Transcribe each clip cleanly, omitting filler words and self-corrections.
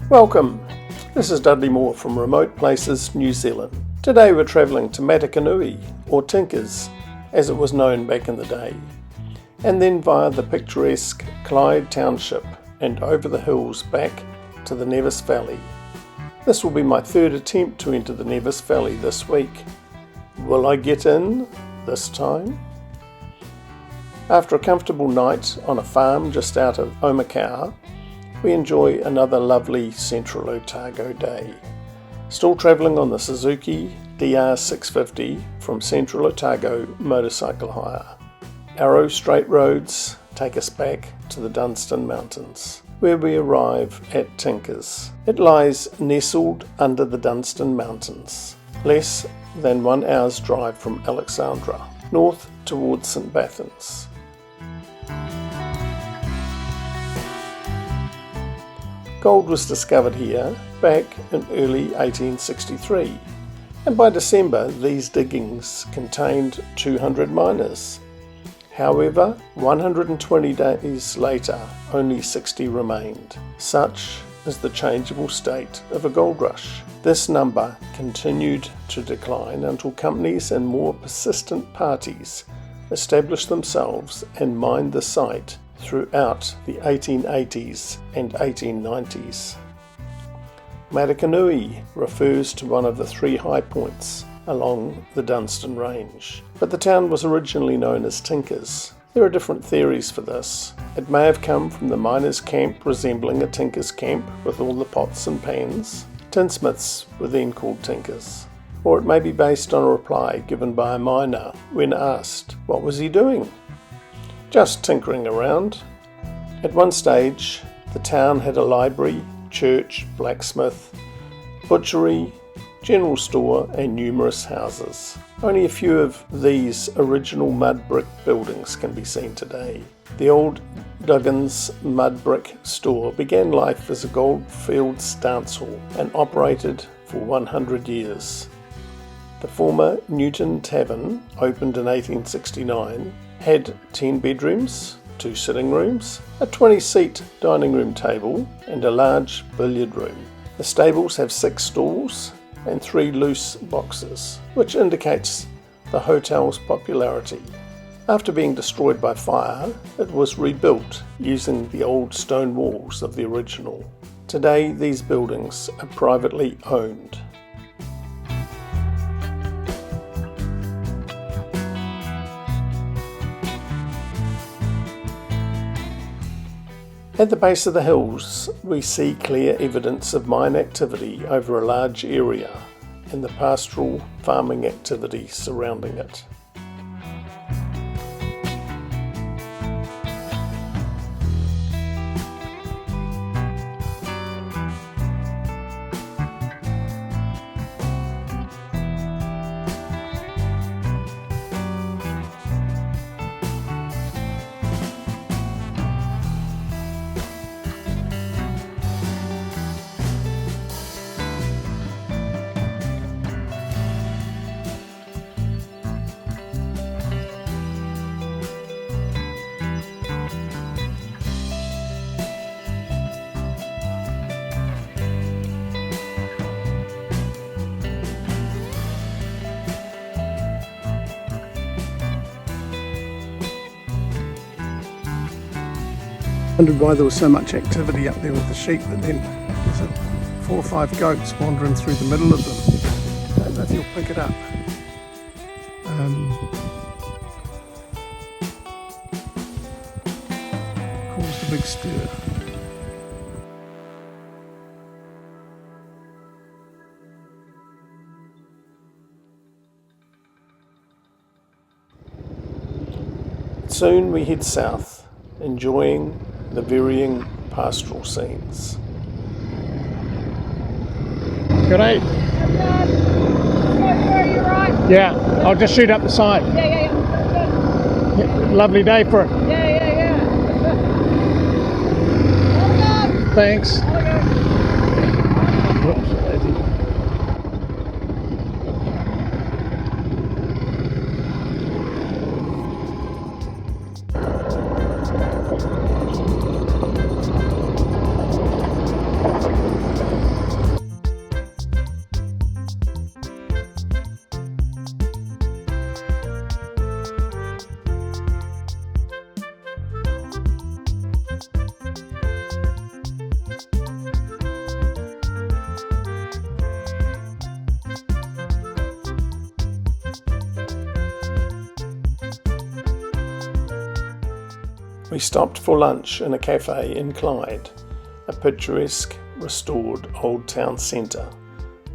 Welcome, this is Dudley Moore from Remote Places, New Zealand. Today we're travelling to Matakanui, or Quincas, as it was known back in the day, and then via the picturesque Clyde township and over the hills back to the Nevis Valley. This will be my third attempt to enter the Nevis Valley this week. Will I get in this time? After a comfortable night on a farm just out of Omakau, we enjoy another lovely Central Otago day. Still travelling on the Suzuki DR650 from Central Otago Motorcycle Hire. Arrow straight roads take us back to the Dunstan Mountains, where we arrive at Quincas. It lies nestled under the Dunstan Mountains, less than 1 hour's drive from Alexandra, north towards St Bathans. Gold was discovered here back in early 1863, and by December these diggings contained 200 miners. However, 120 days later only 60 remained. Such is the changeable state of a gold rush. This number continued to decline until companies and more persistent parties established themselves and mined the site throughout the 1880s and 1890s. Matakanui refers to one of the three high points along the Dunstan Range, but the town was originally known as Quincas. There are different theories for this. It may have come from the miners' camp resembling a tinker's camp with all the pots and pans. Tinsmiths were then called tinkers. Or it may be based on a reply given by a miner when asked, what was he doing? Just tinkering around. At one stage, the town had a library, church, blacksmith, butchery, general store and numerous houses. Only a few of these original mud brick buildings can be seen today. The old Duggan's mud brick store began life as a Goldfields dance hall and operated for 100 years. The former Nuture Tavern, opened in 1869, had 10 bedrooms, 2 sitting rooms, a 20-seat dining room table and a large billiard room. The stables have 6 stalls and 3 loose boxes, which indicates the hotel's popularity. After being destroyed by fire, it was rebuilt using the old stone walls of the original. Today these buildings are privately owned. At the base of the hills, we see clear evidence of mine activity over a large area and the pastoral farming activity surrounding it. Wondered why there was so much activity up there with the sheep, but then there's 4 or 5 goats wandering through the middle of them. I don't know if you'll pick it up. Caused a big stir. Soon we head south, enjoying the varying pastoral scenes. G'day. You right? Yeah, I'll just shoot up the side. Yeah. Lovely day for it. Yeah. Hold on. Thanks. Whoops, lazy. We stopped for lunch in a cafe in Clyde, a picturesque, restored old town centre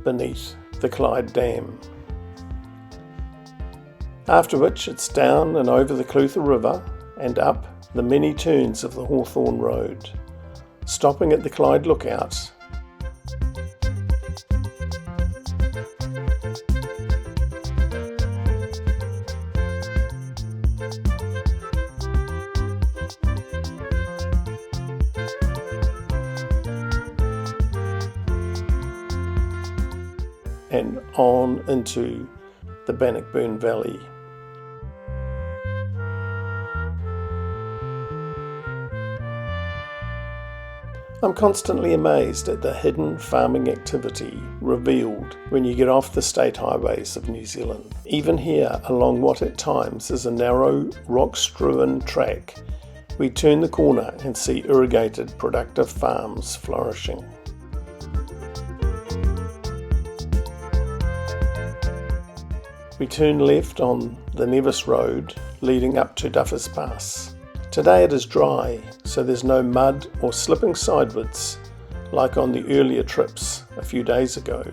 beneath the Clyde Dam. After which it's down and over the Clutha River and up the many turns of the Hawthorn Road, stopping at the Clyde Lookout. And on into the Bannockburn Valley. I'm constantly amazed at the hidden farming activity revealed when you get off the state highways of New Zealand. Even here, along what at times is a narrow, rock-strewn track, we turn the corner and see irrigated, productive farms flourishing. We turn left on the Nevis Road leading up to Duffers Pass. Today it is dry, so there's no mud or slipping sideways like on the earlier trips a few days ago.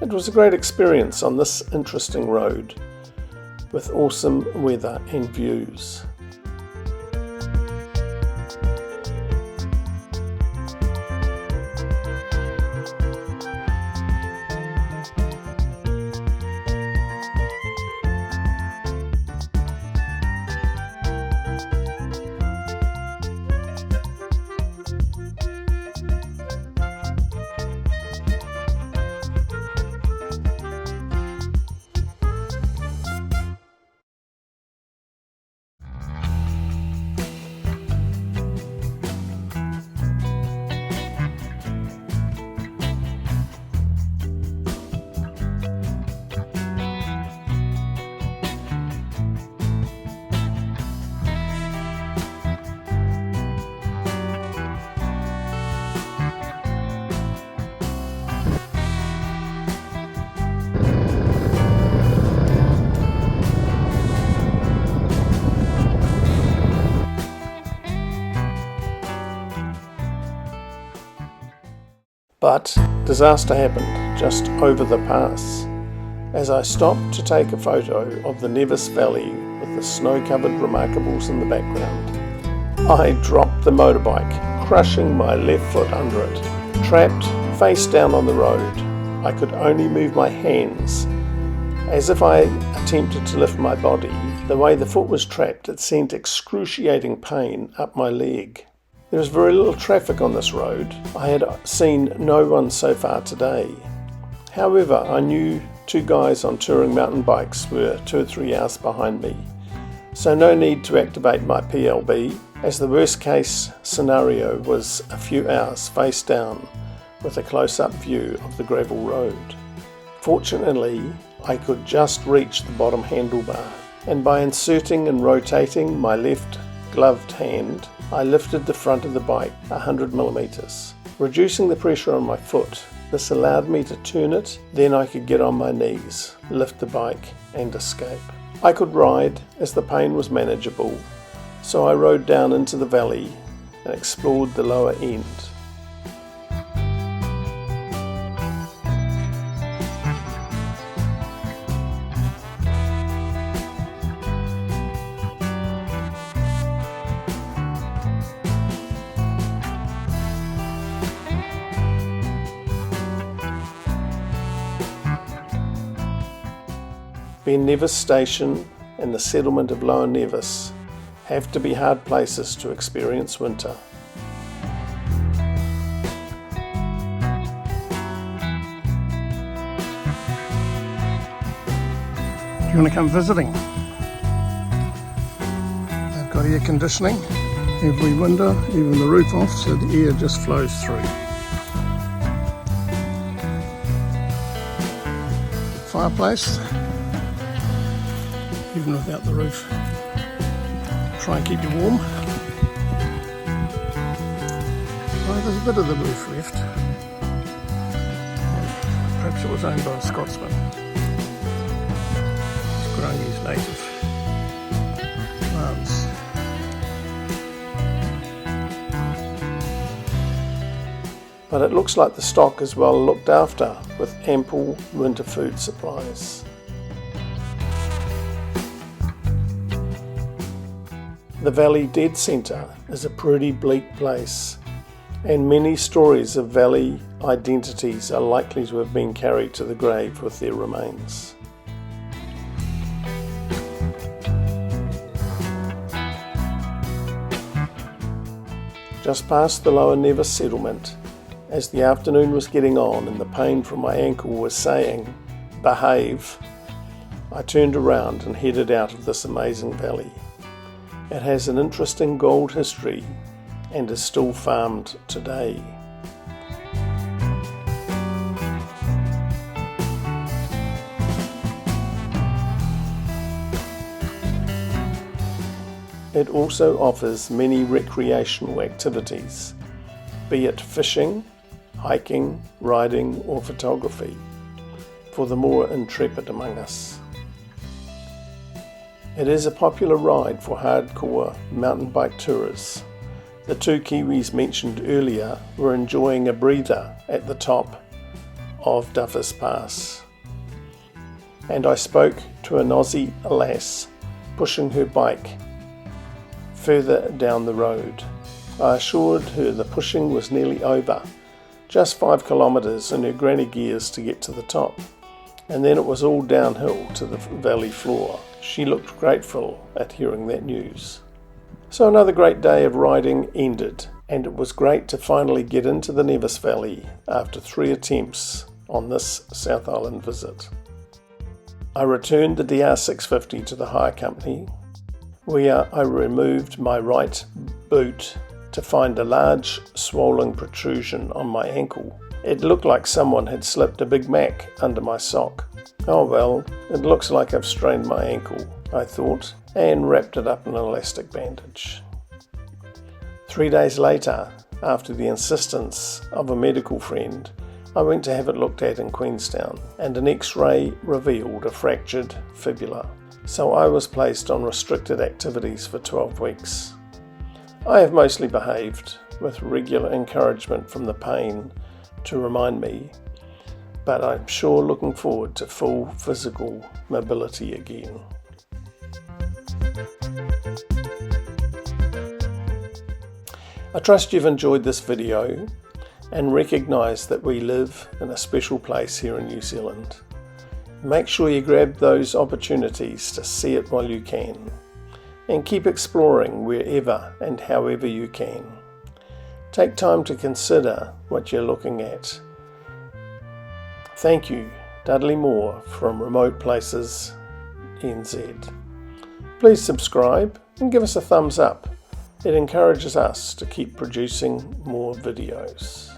It was a great experience on this interesting road with awesome weather and views. But disaster happened just over the pass as I stopped to take a photo of the Nevis Valley with the snow-covered Remarkables in the background. I dropped the motorbike, crushing my left foot under it. Trapped, face down on the road, I could only move my hands. As if I attempted to lift my body, the way the foot was trapped, it sent excruciating pain up my leg. There was very little traffic on this road. I had seen no one so far today. However, I knew two guys on touring mountain bikes were 2 or 3 hours behind me, so no need to activate my PLB, as the worst case scenario was a few hours face down with a close-up view of the gravel road. Fortunately, I could just reach the bottom handlebar, and by inserting and rotating my left gloved hand, I lifted the front of the bike 100mm, reducing the pressure on my foot. This allowed me to turn it, then I could get on my knees, lift the bike and escape. I could ride as the pain was manageable, so I rode down into the valley and explored the lower end. Ben Nevis Station and the settlement of Lower Nevis have to be hard places to experience winter. Do you want to come visiting? They've got air conditioning, every window, even the roof off, so the air just flows through. Fireplace, even without the roof. Try and keep you warm. Well, there's a bit of the roof left. Perhaps it was owned by a Scotsman. It's Grange's native plants. but it looks like the stock is well looked after with ample winter food supplies. The Valley Dead Centre is a pretty bleak place, and many stories of valley identities are likely to have been carried to the grave with their remains. Just past the Lower Nevis settlement, as the afternoon was getting on and the pain from my ankle was saying, "Behave," I turned around and headed out of this amazing valley. It has an interesting gold history and is still farmed today. It also offers many recreational activities, be it fishing, hiking, riding or photography, for the more intrepid among us. It is a popular ride for hardcore mountain bike tourists. The two Kiwis mentioned earlier were enjoying a breather at the top of Duffus Pass. And I spoke to an Aussie lass pushing her bike further down the road. I assured her the pushing was nearly over, just 5 kilometres in her granny gears to get to the top, and then it was all downhill to the valley floor. She looked grateful at hearing that news. So another great day of riding ended, and it was great to finally get into the Nevis Valley after 3 attempts on this South Island visit. I returned the DR650 to the hire company, where I removed my right boot to find a large swollen protrusion on my ankle. It looked like someone had slipped a Big Mac under my sock. Oh well, it looks like I've strained my ankle, I thought, and wrapped it up in an elastic bandage. 3 days later, after the insistence of a medical friend, I went to have it looked at in Queenstown, and an X-ray revealed a fractured fibula, so I was placed on restricted activities for 12 weeks. I have mostly behaved, with regular encouragement from the pain to remind me, but I'm sure looking forward to full physical mobility again. I trust you've enjoyed this video and recognise that we live in a special place here in New Zealand. Make sure you grab those opportunities to see it while you can, and keep exploring wherever and however you can. Take time to consider what you're looking at. Thank you, Dudley Moore from Remote Places, NZ. Please subscribe and give us a thumbs up. It encourages us to keep producing more videos.